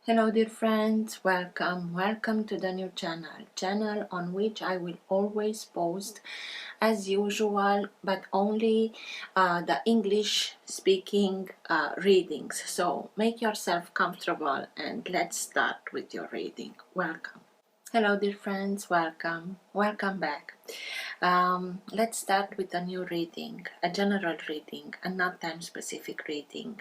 Hello dear friends, welcome to the new channel on which I will always post as usual, but only the English speaking readings. So make yourself comfortable and let's start with your reading. Welcome. Hello dear friends, welcome back. Let's start with a new reading, a general reading, a not time specific reading.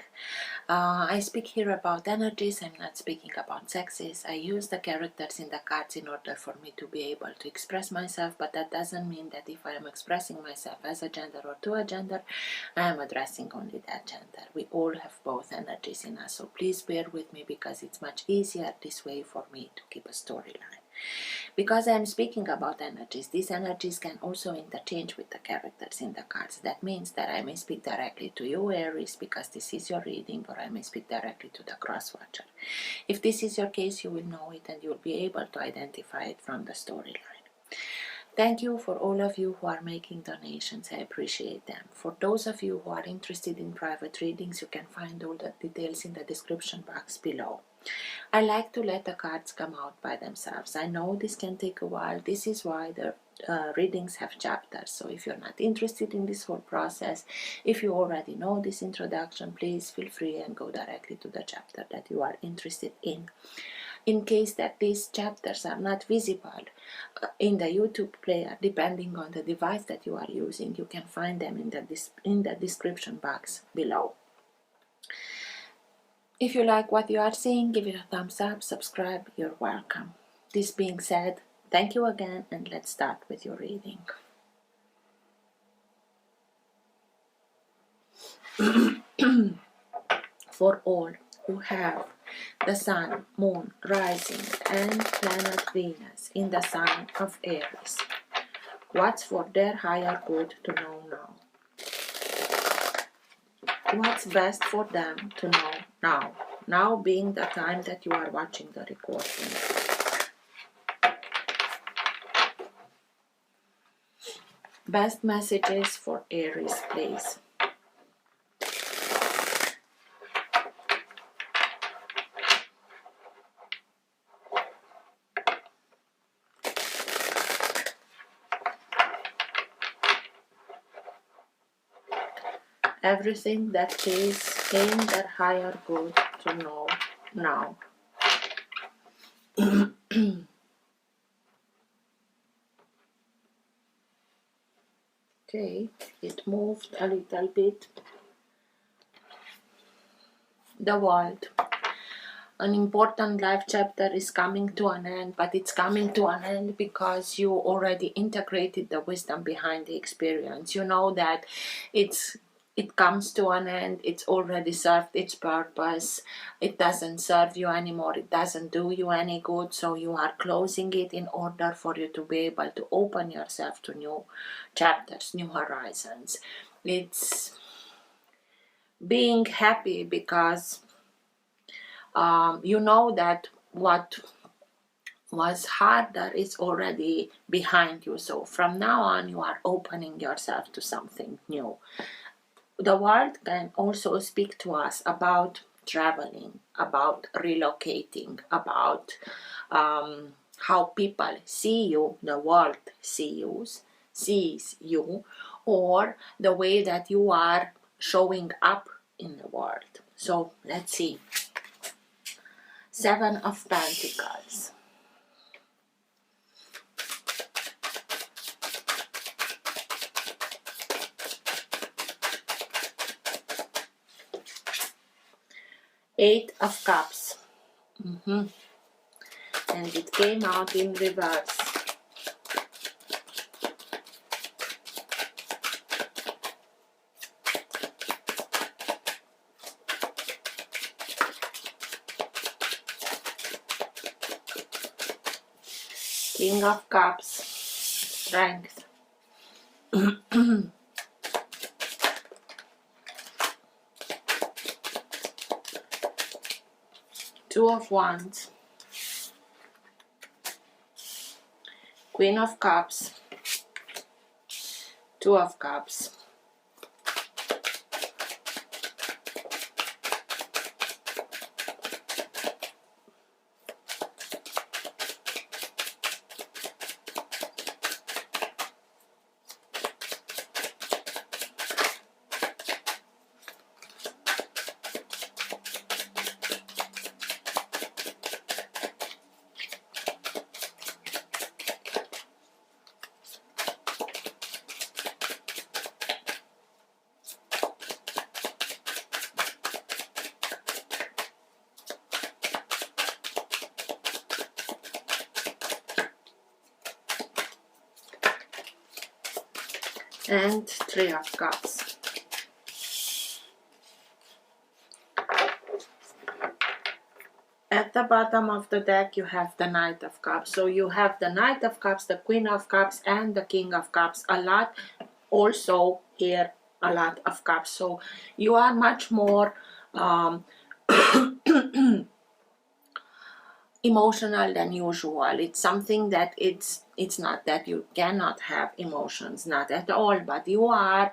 I speak here about energies. I'm not speaking about sexes. I use the characters in the cards in order for me to be able to express myself, but that doesn't mean that if I am expressing myself as a gender or to a gender, I am addressing only that gender. We all have both energies in us, so please bear with me because it's much easier this way for me to keep a storyline. Because I'm speaking about energies, these energies can also interchange with the characters in the cards. That means that I may speak directly to you, Aries, because this is your reading, or I may speak directly to the cross-watcher. If this is your case, you will know it and you'll be able to identify it from the storyline. Thank you for all of you who are making donations. I appreciate them. For those of you who are interested in private readings, you can find all the details in the description box below. I like to let the cards come out by themselves. I know this can take a while. This is why the readings have chapters. So if you're not interested in this whole process, if you already know this introduction, please feel free and go directly to the chapter that you are interested in. In case that these chapters are not visible in the YouTube player, depending on the device that you are using, you can find them in the description box below. If you like what you are seeing, give it a thumbs up, subscribe, you're welcome. This being said, thank you again and let's start with your reading. For all who have the Sun, Moon, Rising and planet Venus in the sign of Aries, what's for their higher good to know now? What's best for them to know now? Now being the time that you are watching the recording. Best messages for Aries, please. Everything that is in their higher good to know now. Okay, it moved a little bit. The world. An important life chapter is coming to an end, but it's coming to an end because you already integrated the wisdom behind the experience. You know that it comes to an end, it's already served its purpose, it doesn't serve you anymore, it doesn't do you any good, so you are closing it in order for you to be able to open yourself to new chapters, new horizons. It's being happy because you know that what was harder is already behind you, so from now on you are opening yourself to something new. The world can also speak to us about traveling, about relocating, about how people see you, the world sees you, or the way that you are showing up in the world. So let's see. 7 of Pentacles. Eight of Cups. And it came out in reverse. King of Cups. Strength. Two of Wands. Queen of Cups. Two of Cups. and Three of Cups. At the bottom of the deck, you have the Knight of Cups. So you have the Knight of Cups, the Queen of Cups, and the King of Cups. A lot. Also here, a lot of Cups. So you are much more emotional than usual. It's something that it's not that you cannot have emotions, not at all, but you are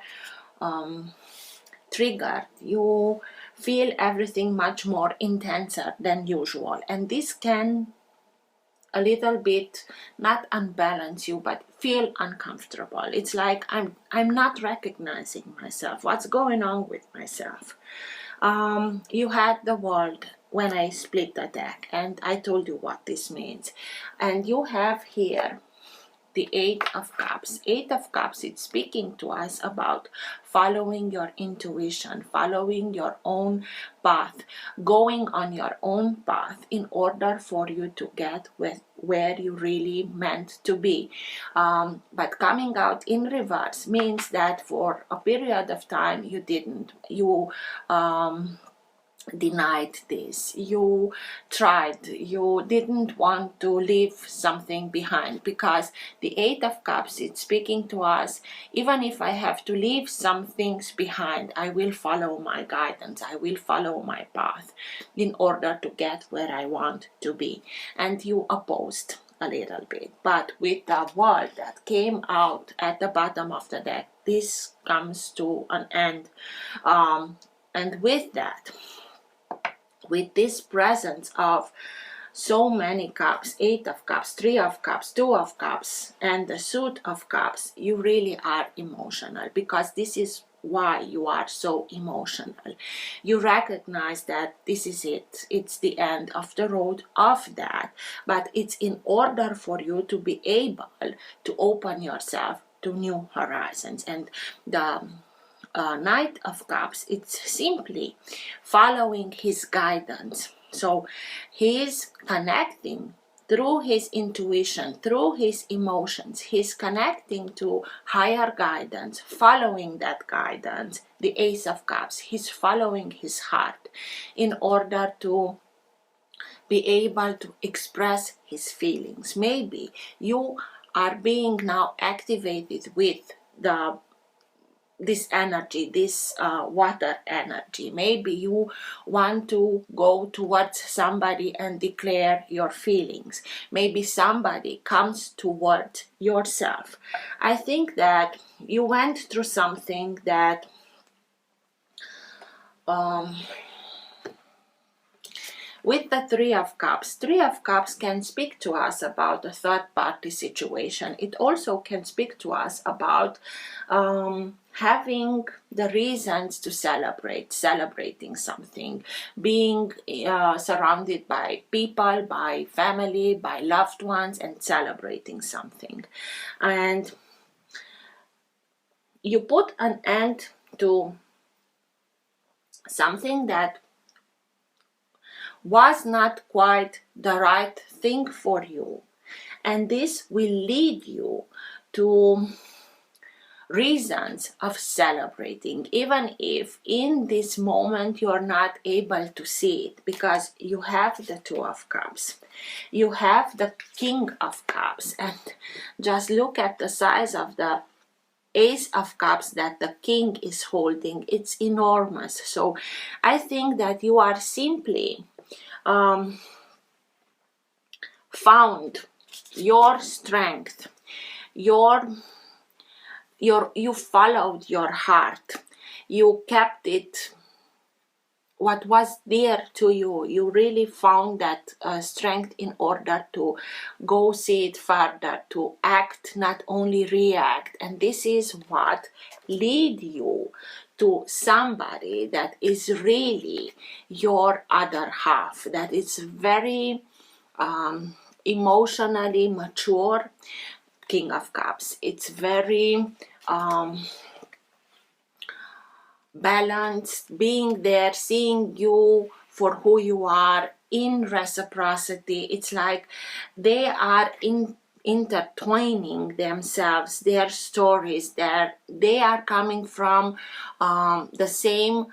triggered. You feel everything much more intenser than usual, and this can a little bit not unbalance you, but feel uncomfortable. It's like I'm not recognizing myself. What's going on with myself? You had the World when I split the deck, and I told you what this means. And you have here the Eight of Cups. Eight of Cups, it's speaking to us about following your intuition, following your own path, going on your own path in order for you to get where you really meant to be. But coming out in reverse means that for a period of time you denied this, you tried, you didn't want to leave something behind, because the Eight of Cups, it's speaking to us, even if I have to leave some things behind, I will follow my guidance, I will follow my path in order to get where I want to be. And you opposed a little bit, but with the World that came out at the bottom of the deck, this comes to an end. And with that, with this presence of so many cups, Eight of Cups, Three of Cups, Two of Cups, and the Suit of Cups, you really are emotional, because this is why you are so emotional. You recognize that this is it, it's the end of the road of that, but it's in order for you to be able to open yourself to new horizons. And the Knight of Cups, it's simply following his guidance. So he's connecting through his intuition, through his emotions. He's connecting to higher guidance, following that guidance. The Ace of Cups, he's following his heart in order to be able to express his feelings. Maybe you are being now activated with this energy, this water energy. Maybe you want to go towards somebody and declare your feelings. Maybe somebody comes towards yourself. I think that you went through something that with the Three of Cups can speak to us about a third-party situation. It also can speak to us about having the reasons to celebrating something, being surrounded by people, by family, by loved ones, and celebrating something. And you put an end to something that was not quite the right thing for you, and this will lead you to reasons of celebrating, even if in this moment you're not able to see it, because you have the Two of Cups, you have the King of Cups, and just look at the size of the Ace of Cups that the King is holding. It's enormous. So I think that you are simply found your strength, you followed your heart, you kept it, what was dear to you. You really found that strength in order to go see it further, to act, not only react. And this is what lead you to somebody that is really your other half, that is very emotionally mature. King of Cups, it's very balanced, being there, seeing you for who you are, in reciprocity. It's like they are intertwining themselves, their stories, they are coming from the same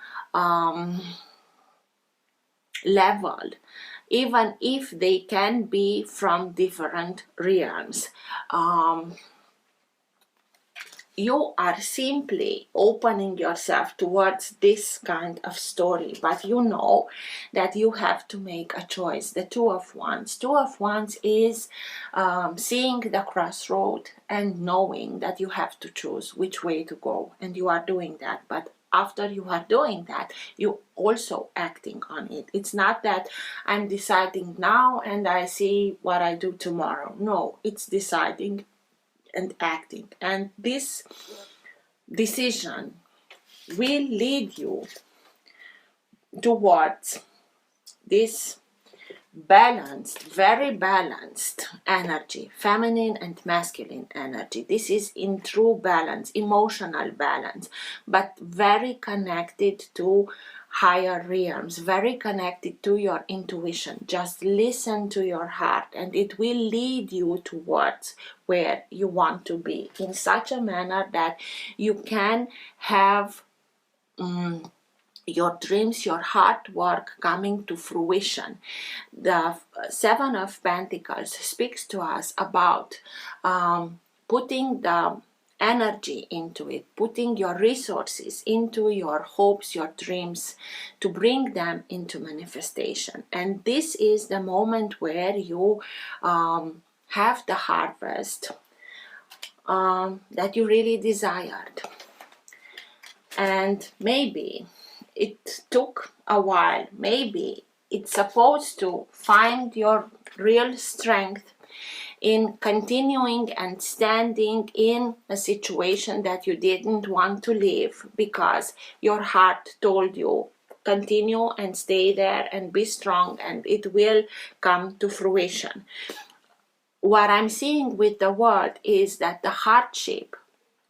level, even if they can be from different realms. You are simply opening yourself towards this kind of story, but you know that you have to make a choice. The Two of Wands. Two of Wands is seeing the crossroad and knowing that you have to choose which way to go, and you are doing that. But after you are doing that, you also acting on it. It's not that I'm deciding now and I see what I do tomorrow. No, it's deciding and acting, and this decision will lead you towards this balanced, very balanced energy, feminine and masculine energy. This is in true balance, emotional balance, but very connected to higher realms, very connected to your intuition. Just listen to your heart and it will lead you towards where you want to be in such a manner that you can have your dreams, your hard work coming to fruition. The Seven of Pentacles speaks to us about putting the energy into it, putting your resources into your hopes, your dreams, to bring them into manifestation. And this is the moment where you have the harvest that you really desired. And maybe it took a while, maybe it's supposed to find your real strength in continuing and standing in a situation that you didn't want to leave because your heart told you continue and stay there and be strong and it will come to fruition. What I'm seeing with the world is that the hardship,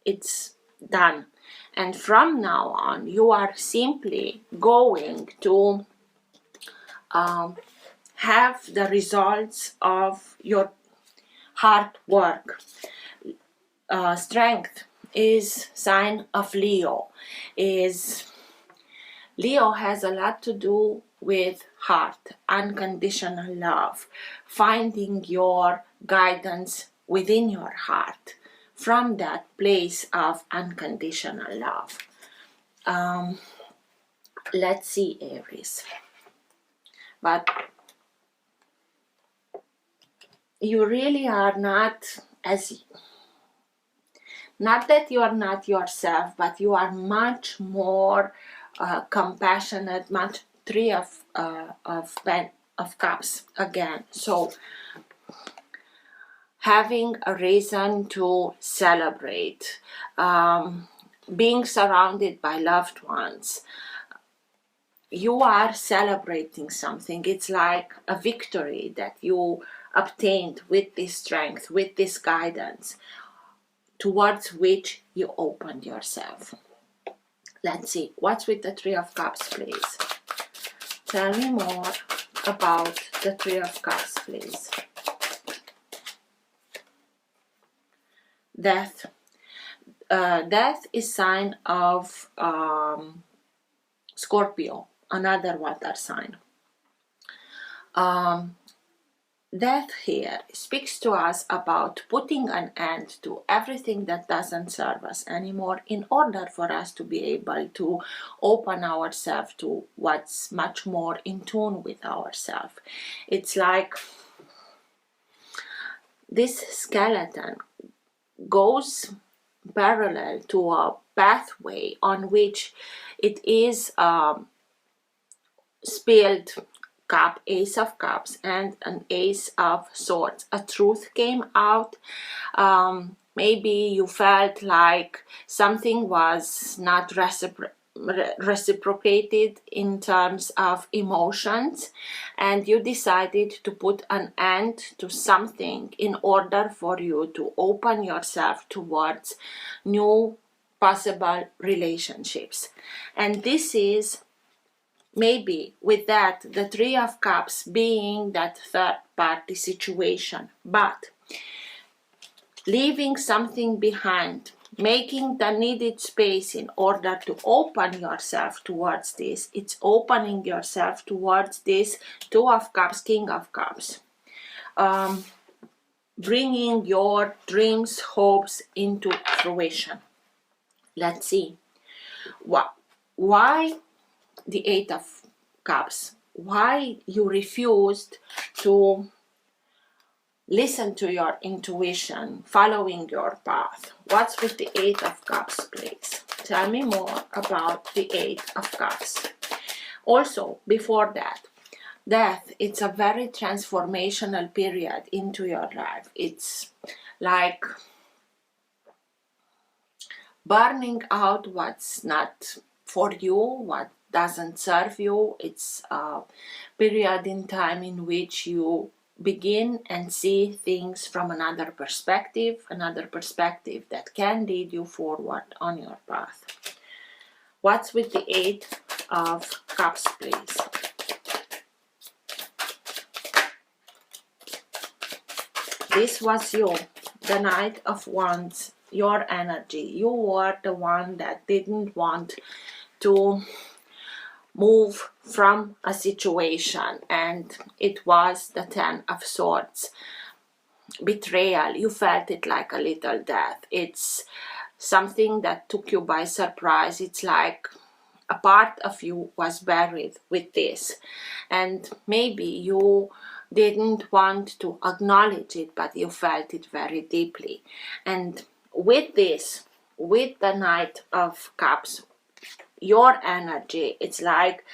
it's done. And from now on, you are simply going to have the results of your hard work. Strength is sign of Leo. Leo has a lot to do with heart, unconditional love, finding your guidance within your heart from that place of unconditional love. Let's see, Aries. But you really are not not that you are not yourself, but you are much more compassionate, much Three of Cups again. So having a reason to celebrate, being surrounded by loved ones, you are celebrating something. It's like a victory that you obtained with this strength, with this guidance, towards which you opened yourself. Let's see, what's with the Three of Cups, please? Tell me more about the Three of Cups, please. Death. Death is sign of Scorpio, another water sign. Death here speaks to us about putting an end to everything that doesn't serve us anymore in order for us to be able to open ourselves to what's much more in tune with ourselves. It's like this skeleton goes parallel to a pathway on which it is spilled cup, Ace of Cups, and an Ace of Swords. A truth came out. Maybe you felt like something was not reciprocated in terms of emotions, and you decided to put an end to something in order for you to open yourself towards new possible relationships. And this is maybe with that, the Three of Cups being that third party situation. But leaving something behind, making the needed space in order to open yourself towards this. It's opening yourself towards this Two of Cups, King of Cups. Bringing your dreams, hopes into fruition. Let's see. Why the Eight of Cups? Why you refused to listen to your intuition, following your path? What's with the Eight of Cups, please? Tell me more about the Eight of Cups. Also, before that, death, it's a very transformational period into your life. It's like burning out what's not for you, what doesn't serve you. It's a period in time in which you begin and see things from another perspective that can lead you forward on your path. What's with the Eight of Cups, please? This was you, the Knight of Wands, your energy. You were the one that didn't want to move from a situation, and it was the Ten of Swords. Betrayal, you felt it like a little death. It's something that took you by surprise. It's like a part of you was buried with this, and maybe you didn't want to acknowledge it, but you felt it very deeply. And with this, with the Knight of Cups, your energy, it's like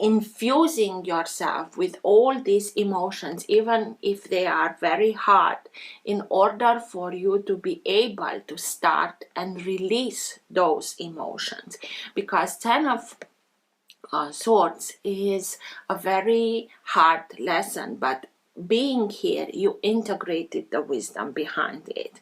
infusing yourself with all these emotions, even if they are very hard, in order for you to be able to start and release those emotions. Because Ten of Swords is a very hard lesson, but being here, you integrated the wisdom behind it.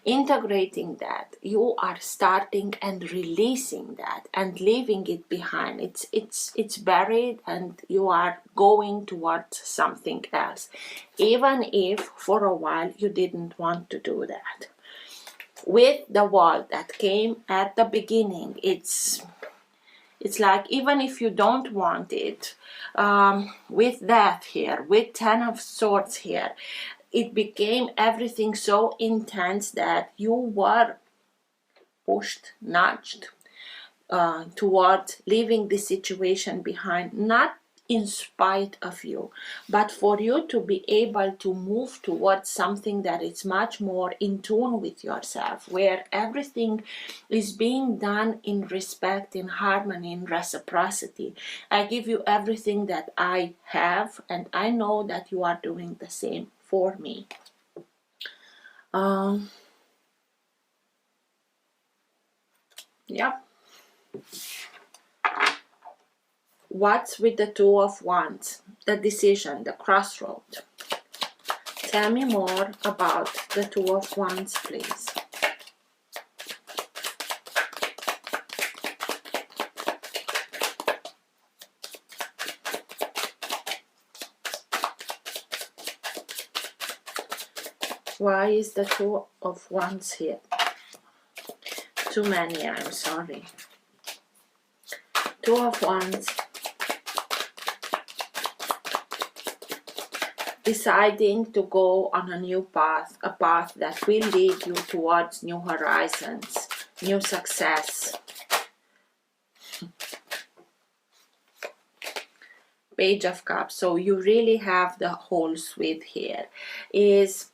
Integrating that, you are starting and releasing that and leaving it behind. It's buried, and you are going towards something else, even if for a while you didn't want to do that. With the Wall that came at the beginning, it's like, even if you don't want it, with Death here, with Ten of Swords here, it became everything so intense that you were pushed, nudged towards leaving the situation behind, not in spite of you, but for you to be able to move towards something that is much more in tune with yourself, where everything is being done in respect, in harmony, in reciprocity. I give you everything that I have, and I know that you are doing the same for me. Yeah. What's with the Two of Wands? The decision, the crossroad. Tell me more about the Two of Wands, please. Why is the Two of Wands here? Too many, I'm sorry. Two of Wands. Deciding to go on a new path, a path that will lead you towards new horizons, new success. Page of Cups. So you really have the whole suite here. It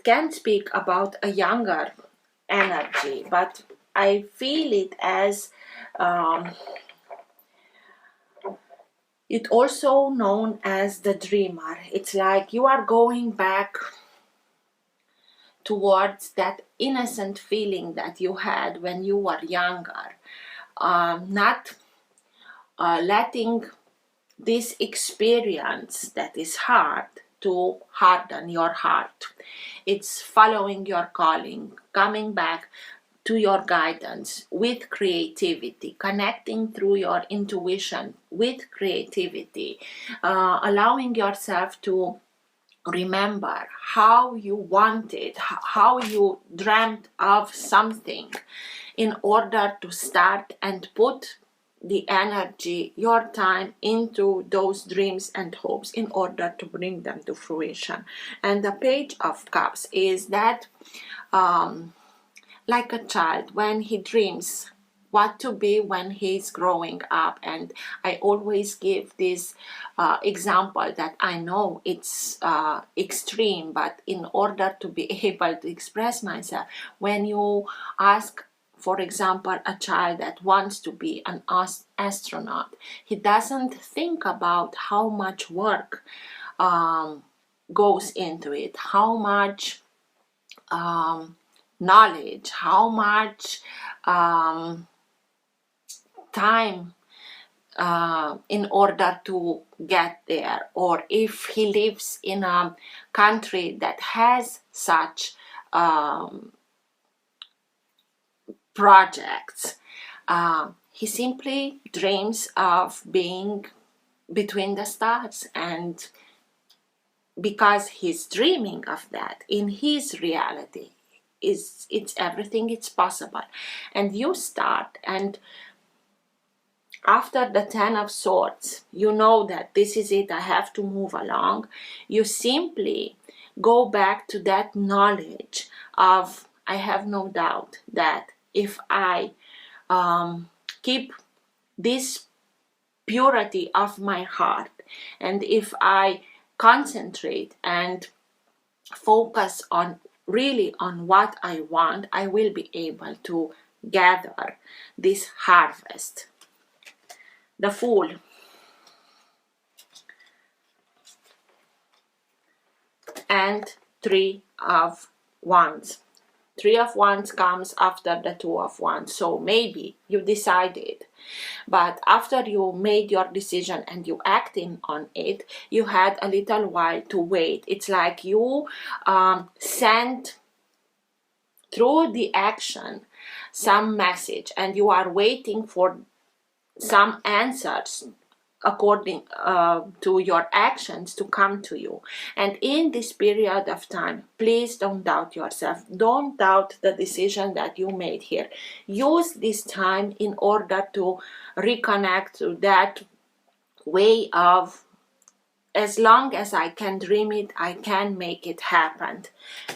can speak about a younger energy, but I feel it as it also known as the dreamer. It's like you are going back towards that innocent feeling that you had when you were younger, not letting this experience that is hard to harden your heart. It's following your calling, coming back to your guidance with creativity, connecting through your intuition with creativity, allowing yourself to remember how you wanted, how you dreamt of something, in order to start and put the energy, your time into those dreams and hopes in order to bring them to fruition. And the Page of Cups is that like a child when he dreams what to be when he's growing up. And I always give this example that I know it's extreme, but in order to be able to express myself, when you ask, for example, a child that wants to be an astronaut, he doesn't think about how much work goes into it, how much knowledge, how much time in order to get there, or if he lives in a country that has such projects. He simply dreams of being between the stars, and because he's dreaming of that in his reality, it's everything, it's possible. And you start, and after the 10 of Swords, you know that this is it, I have to move along. You simply go back to that knowledge of, I have no doubt that if I keep this purity of my heart, and if I concentrate and focus on really on what I want, I will be able to gather this harvest. The Fool. And Three of Wands. Three of Wands comes after the Two of Wands. So maybe you decided, but after you made your decision and you acting on it, you had a little while to wait. It's like you sent through the action some message, and you are waiting for some answers according to your actions to come to you. And in this period of time, please don't doubt yourself. Don't doubt the decision that you made here. Use this time in order to reconnect to that way of, as long as I can dream it, I can make it happen.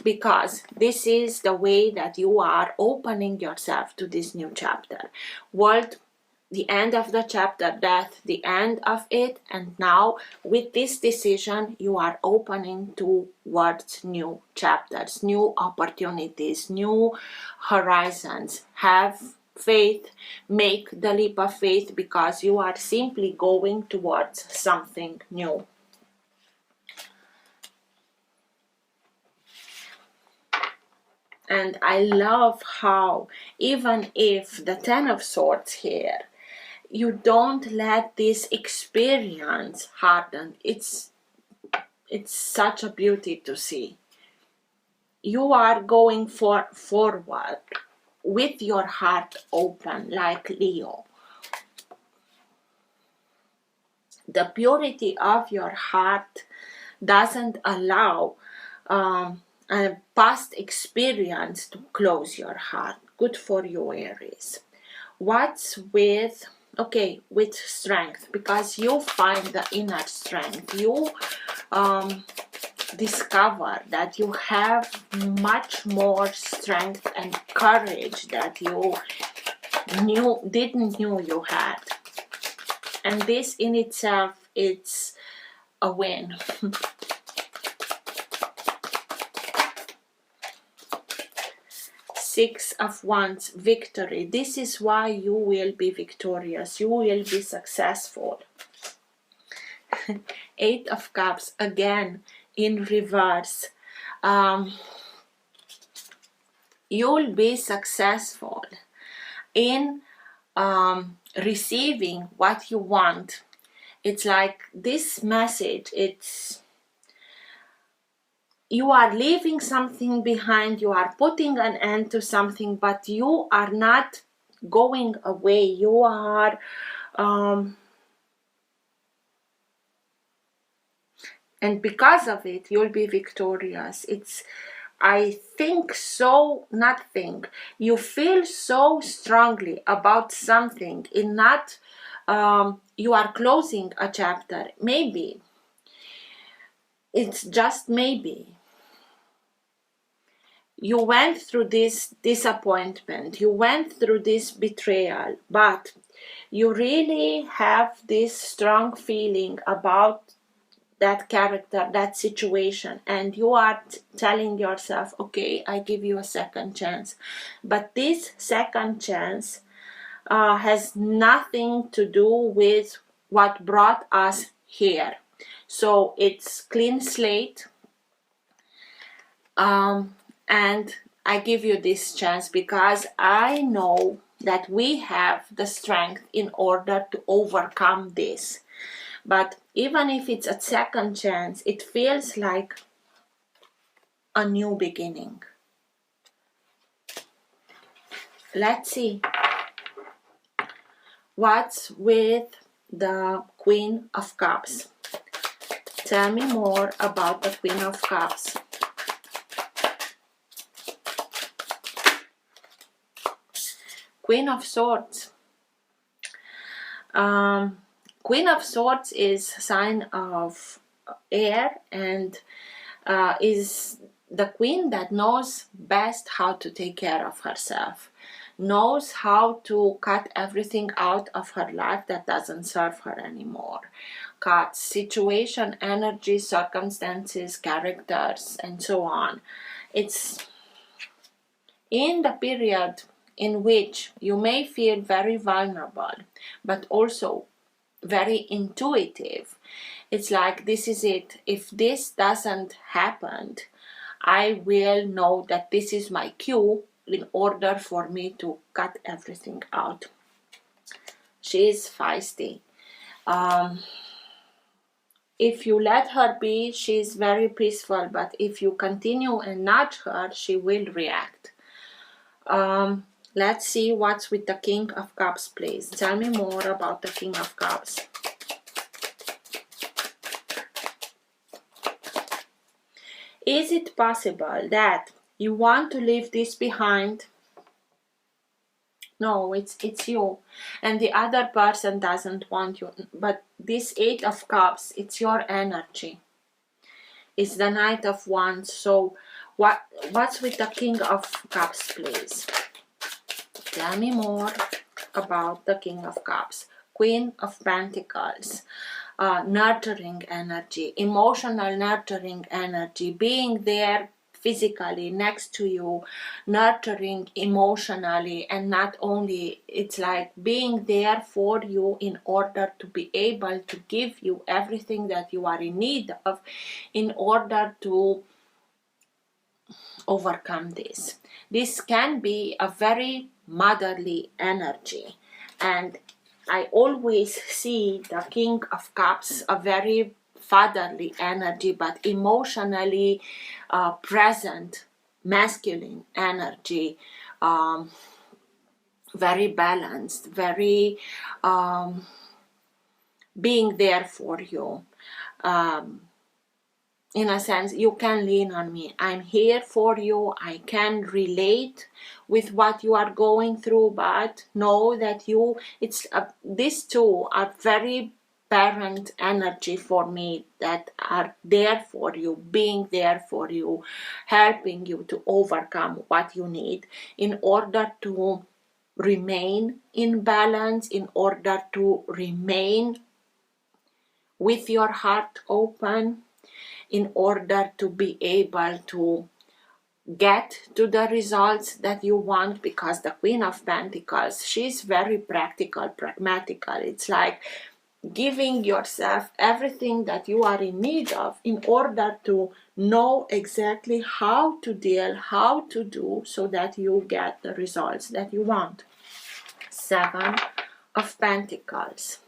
Because this is the way that you are opening yourself to this new chapter. World, the end of the chapter, death, the end of it, and now with this decision you are opening towards new chapters, new opportunities, new horizons. Have faith, make the leap of faith, because you are simply going towards something new. And I love how, even if the Ten of Swords here, you don't let this experience harden. It's such a beauty to see. You are going forward with your heart open, like Leo. The purity of your heart doesn't allow a past experience to close your heart. Good for you, Aries. What's with, okay, with strength, because you find the inner strength. You discover that you have much more strength and courage that you didn't know you had. And this in itself, it's a win. Six of Wands, victory. This is why you will be victorious. You will be successful. Eight of Cups, again in reverse. You'll be successful in receiving what you want. It's like this message, it's, you are leaving something behind, you are putting an end to something, but you are not going away. You are and because of it you'll be victorious. It's, I think so, not think, you feel so strongly about something, in not you are closing a chapter. Maybe it's just maybe you went through this disappointment, you went through this betrayal, but you really have this strong feeling about that character, that situation, and you are telling yourself, okay, I give you a second chance. But this second chance has nothing to do with what brought us here. So it's clean slate, and I give you this chance because I know that we have the strength in order to overcome this. But even if it's a second chance, it feels like a new beginning. Let's see what's with the Queen of Cups. Tell me more about the Queen of Cups. Queen of Swords. Queen of Swords is sign of air, and is the queen that knows best how to take care of herself, knows how to cut everything out of her life that doesn't serve her anymore. Cut situation, energy, circumstances, characters, and so on. It's in the period in which you may feel very vulnerable, but also very intuitive. It's like, this is it. If this doesn't happen, I will know that this is my cue in order for me to cut everything out. She is feisty. If you let her be, she's very peaceful, but if you continue and nudge her, she will react. Let's see what's with the King of Cups, please. Tell me more about the King of Cups. Is it possible that you want to leave this behind? No, it's you, and the other person doesn't want you. But this Eight of Cups, it's your energy. It's the Knight of Wands. So what's with the King of Cups, please? Tell me more about the King of Cups. Queen of Pentacles. Nurturing energy, emotional nurturing energy, being there physically next to you, nurturing emotionally, and not only, it's like being there for you in order to be able to give you everything that you are in need of in order to overcome this. This can be a very motherly energy, and I always see the King of Cups a very fatherly energy, but emotionally present, masculine energy, very balanced, very being there for you. In a sense, you can lean on me. I'm here for you. I can relate with what you are going through, but know that these two are very parent energy for me, that are there for you, being there for you, helping you to overcome what you need in order to remain in balance, in order to remain with your heart open, in order to be able to get to the results that you want. Because the Queen of Pentacles, she's very practical, pragmatical. It's like giving yourself everything that you are in need of in order to know exactly how to deal, how to do, so that you get the results that you want. Seven of Pentacles.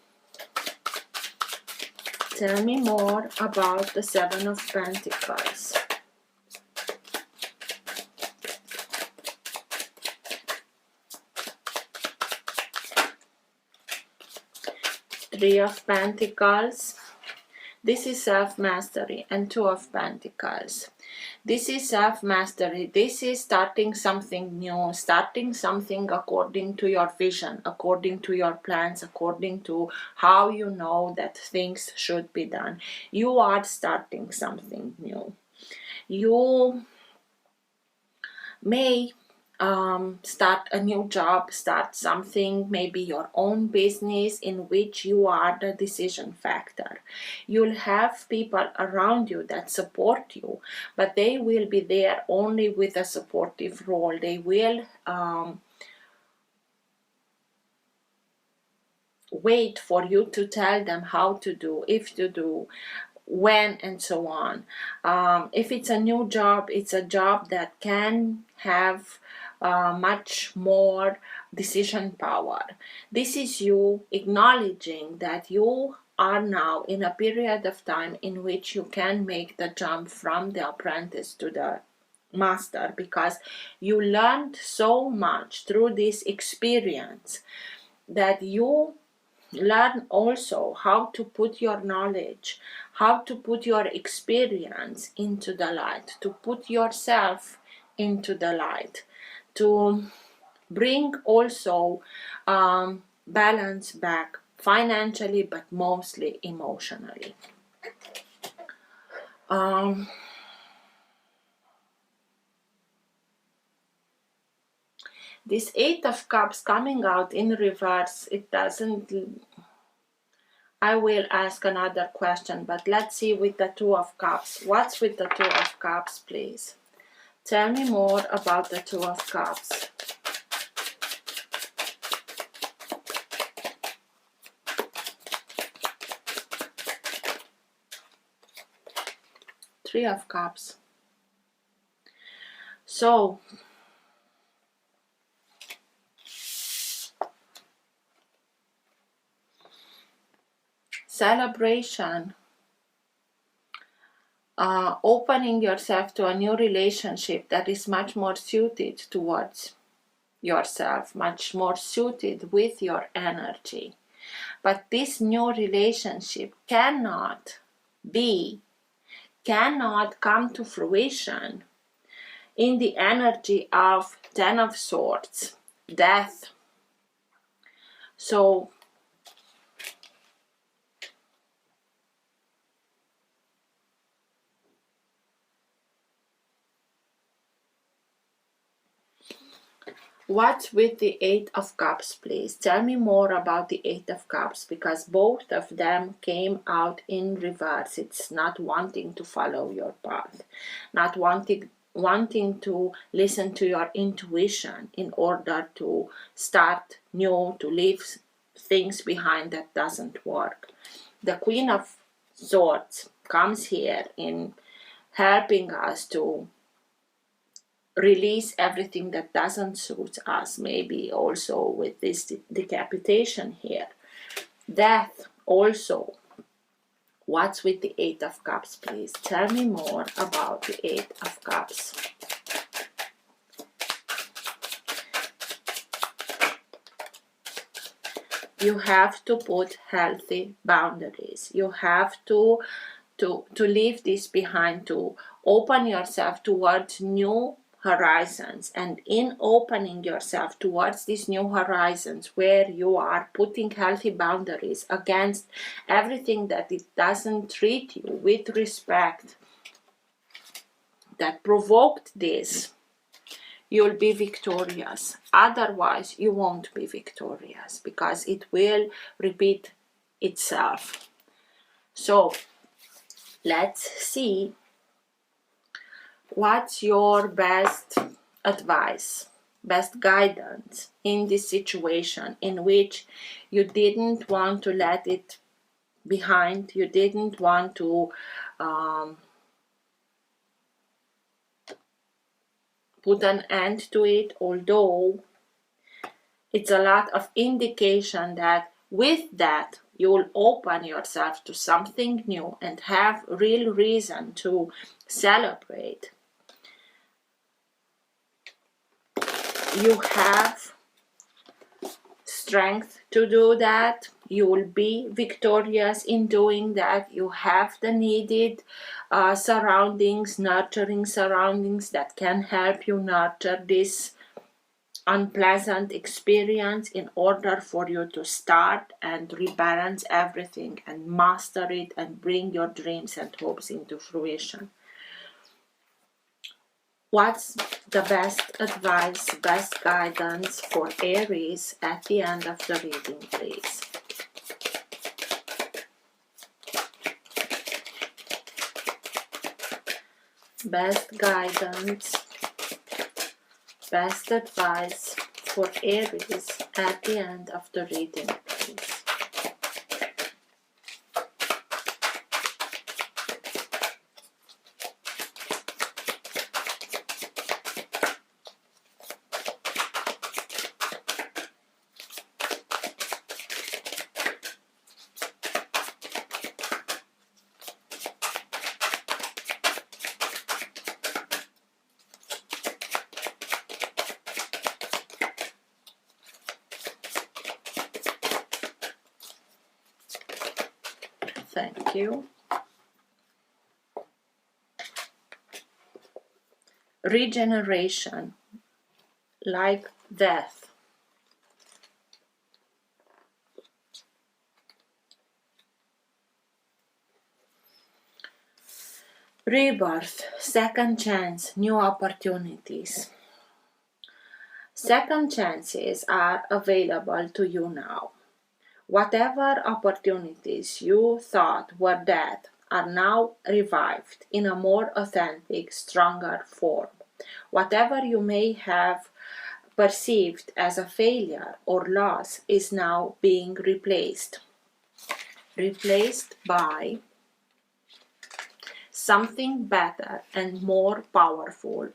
Tell me more about the Seven of Pentacles. Three of Pentacles. This is self-mastery and Two of Pentacles. This is self-mastery. This is starting something new, starting something according to your vision, according to your plans, according to how you know that things should be done. You are starting something new. You may start a new job, start something, maybe your own business in which you are the decision factor. You'll have people around you that support you, but they will be there only with a supportive role. They will wait for you to tell them how to do, if to do, when, and so on. If it's a new job, it's a job that can have much more decision power. This is you acknowledging that you are now in a period of time in which you can make the jump from the apprentice to the master, because you learned so much through this experience that you learn also how to put your knowledge, how to put your experience into the light, to put yourself into the light, to bring also balance back financially, but mostly emotionally. This Eight of Cups coming out in reverse, it doesn't... I will ask another question, but let's see with the Two of Cups. What's with the Two of Cups, please? Tell me more about the Two of Cups. Three of Cups. So, celebration, opening yourself to a new relationship that is much more suited towards yourself, much more suited with your energy. But this new relationship cannot come to fruition in the energy of Ten of Swords, death. So what's with the Eight of Cups, please? Tell me more about the Eight of Cups, because both of them came out in reverse. It's not wanting to follow your path, not wanting to listen to your intuition in order to start new, to leave things behind that doesn't work. The Queen of Swords comes here in helping us to release everything that doesn't suit us, maybe also with this decapitation here. Death also. What's with the Eight of Cups, please? Tell me more about the Eight of Cups. You have to put healthy boundaries. You have to leave this behind, to open yourself towards new horizons. And in opening yourself towards these new horizons, where you are putting healthy boundaries against everything that it doesn't treat you with respect, that provoked this, you'll be victorious. Otherwise, you won't be victorious, because it will repeat itself. So let's see what's your best advice, best guidance in this situation in which you didn't want to let it behind, you didn't want to put an end to it, although it's a lot of indication that with that you will open yourself to something new and have real reason to celebrate. You have strength to do that. You will be victorious in doing that. You have the needed surroundings, nurturing surroundings that can help you nurture this unpleasant experience in order for you to start and rebalance everything and master it and bring your dreams and hopes into fruition. What's the best advice, best guidance for Aries at the end of the reading, please? Best guidance, best advice for Aries at the end of the reading, please. Thank you. Regeneration, like death. Rebirth, second chance, new opportunities. Second chances are available to you now. Whatever opportunities you thought were dead are now revived in a more authentic, stronger form. Whatever you may have perceived as a failure or loss is now being replaced by something better and more powerful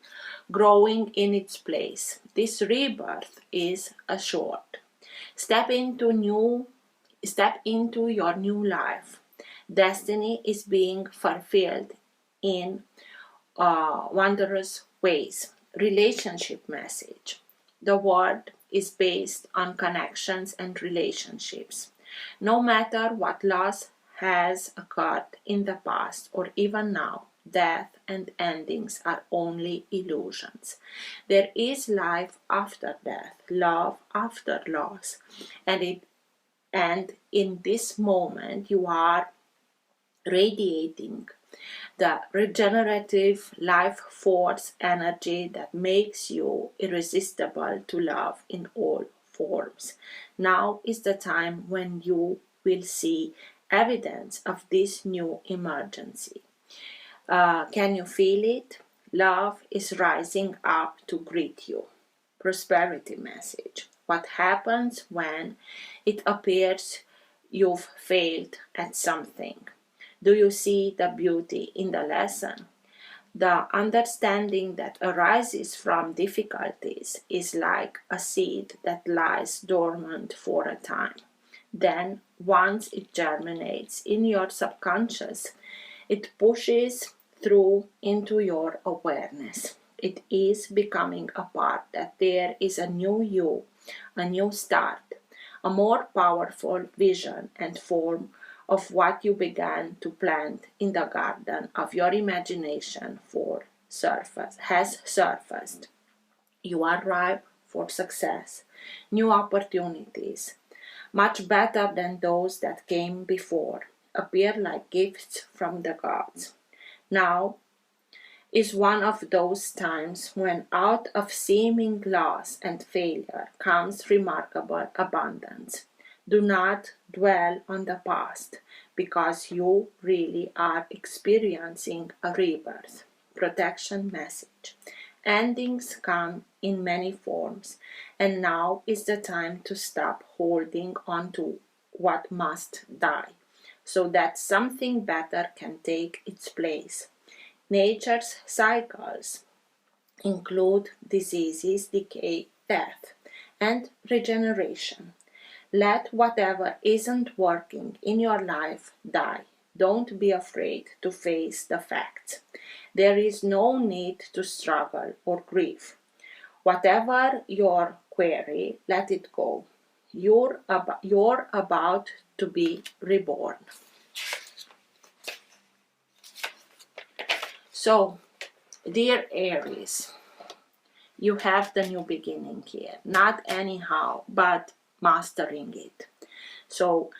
growing in its place. This rebirth is assured. Step into your new life. Destiny is being fulfilled in wondrous ways. Relationship message. The world is based on connections and relationships. No matter what loss has occurred in the past or even now, death and endings are only illusions. There is life after death, love after loss, and in this moment you are radiating the regenerative life force energy that makes you irresistible to love in all forms. Now is the time when you will see evidence of this new emergency. Can you feel it? Love is rising up to greet you. Prosperity message. What happens when it appears you've failed at something? Do you see the beauty in the lesson? The understanding that arises from difficulties is like a seed that lies dormant for a time. Then, once it germinates in your subconscious, it pushes through into your awareness. It is becoming a part that there is a new you, a new start, a more powerful vision and form of what you began to plant in the garden of your imagination has surfaced. You are ripe for success, new opportunities, much better than those that came before, appear like gifts from the gods. Now is one of those times when out of seeming loss and failure comes remarkable abundance. Do not dwell on the past, because you really are experiencing a rebirth. Protection message. Endings come in many forms, and now is the time to stop holding on to what must die, so that something better can take its place. Nature's cycles include diseases, decay, death, and regeneration. Let whatever isn't working in your life die. Don't be afraid to face the facts. There is no need to struggle or grieve. Whatever your query, let it go. You're about to be reborn. So, dear Aries, you have the new beginning here. Not anyhow, but mastering it. So,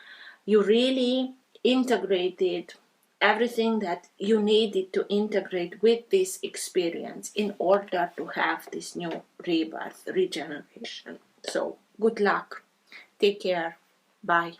you really integrated everything that you needed to integrate with this experience in order to have this new rebirth, regeneration. So, good luck. Take care. Bye.